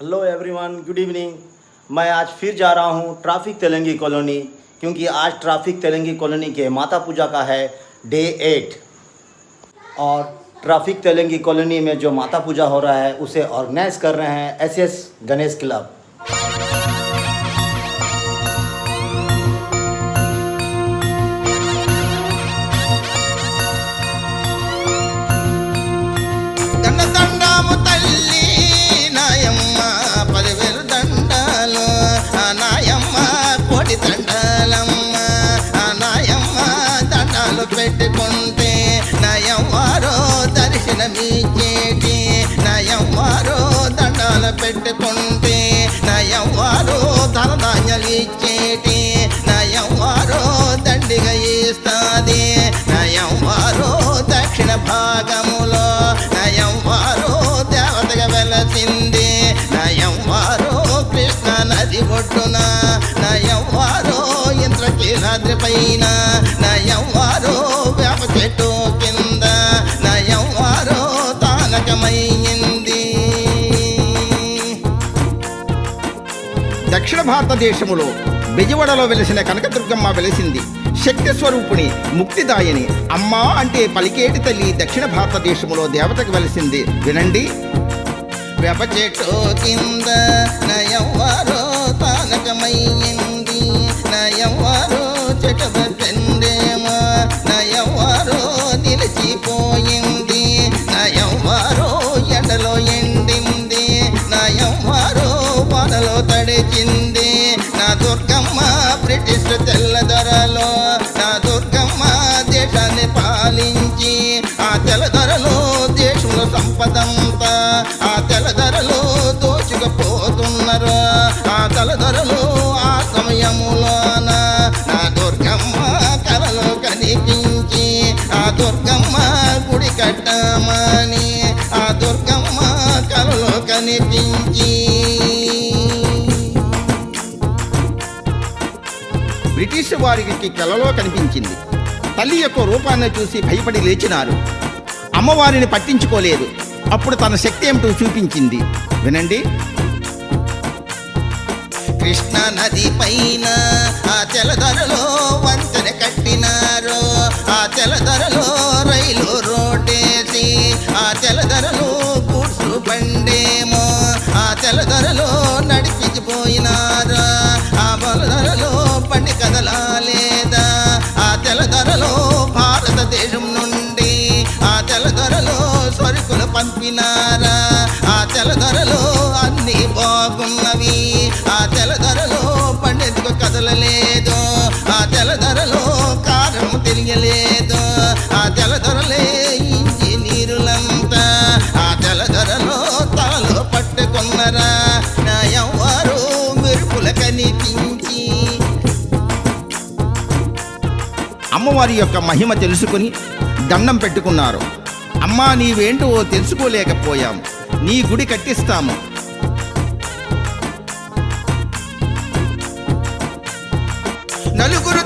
Hello everyone, good evening. मैं आज फिर जा रहा हूँ ट्रैफिक तेलंगी कॉलोनी, क्योंकि आज ट्रैफिक तेलंगी कॉलोनी के माता पूजा का है डे 8। और ट्रैफिक तेलंगी कॉलोनी में जो माता पूजा हो रहा है उसे ऑर्गेनाइज कर रहे हैं एसएस गणेश क्लब। పెట్టుకుంటే నయవారో దర్శనమిచ్చేటి నయవారో దండాలు పెట్టుకుంటే నయవారో ధనధాన్యాలు ఇచ్చేటి నయవారో దండిగా ఇస్తాది నయవారో దక్షిణ భాగములో నయవారో దేవతగా వెలసింది నయవారో కృష్ణ నది ఒడ్డున నయవారో ఇంద్రకీలాద్రి పైన నయవారో వేప చెట్టు కింద నయవారో తానకమైంది. దక్షిణ భారతదేశములో బెజవాడలో వెలిసిన కనకదుర్గమ్మ వెలిసింది. శక్తి స్వరూపిణి, ముక్తిదాయని, అమ్మా అంటే పలికేటి తల్లి దక్షిణ భారతదేశములో దేవతకు వెలిసింది. వినండి. వేప చెట్టు కింద నయవారో తానకమైంది నయవారో చెట్టు పెండేమో నయవారో నిలిచిపోయింది నయవారో ఎండలో ఎండింది నయవారో వానలో తడిచింది. నా దుర్గమ్మ బ్రిటిష్ తెల్లదొరలో నా దుర్గమ్మ దేశాన్ని పాలించి ఆ తెల్లదొరలో దేశంలో సంపదంతా ఆ తెల్లదొరలో దోచుకుపోతున్నారు. ఆ తెల్లదొరలో ఆ సమయములోన నా దుర్గమ్మ కలలో కనిపించి ఆ దుర్గమ్మ గుడి కట్టమని ఆ దుర్గమ్మ కలలో కనిపించి బ్రిటిష్ వారికి కలలో కనిపించింది. తల్లి యొక్క రూపాన్ని చూసి భయపడి లేచినారు. అమ్మవారిని పట్టించుకోలేదు. అప్పుడు తన శక్తి ఏమిటో చూపించింది. వినండి. కృష్ణ నది పైన ఆ తెల్లదొరలో వంతెన కట్టినారు. ఆ తెల్లదొరలో రైలు రోడ్డేసి ఆ తెల్లదొరలో గూడ్స్ బండేమో ఆ తెల్లదొరలో నడిపించిపోయినారు. ఆ బలదొరలో బండి కదలాలేదా ఆ తెల్లదొరలో భారతదేశం నుండి ఆ తెల్లదొరలో సరుకులు పంపినారా. ఆ తెల్లదొరలో అన్ని బాగున్నవి. ఆ తెల్లదొరలో పండెందుకు కదలలేదు. ఆ తెల్లదొరలో కారం తెలియలేదు. ఆ తెల్లదొరలే ఇంజనీరులంతా ఆ తెల్లదొరలో తలలో పట్టుకున్నరా. నా ఎవ్వరు మెరుపుల కనిపించి అమ్మవారి యొక్క మహిమ తెలుసుకుని దండం పెట్టుకున్నారు. అమ్మా, నీవేంటో తెలుసుకోలేకపోయాం, నీ గుడి కట్టిస్తాము. నలుగురు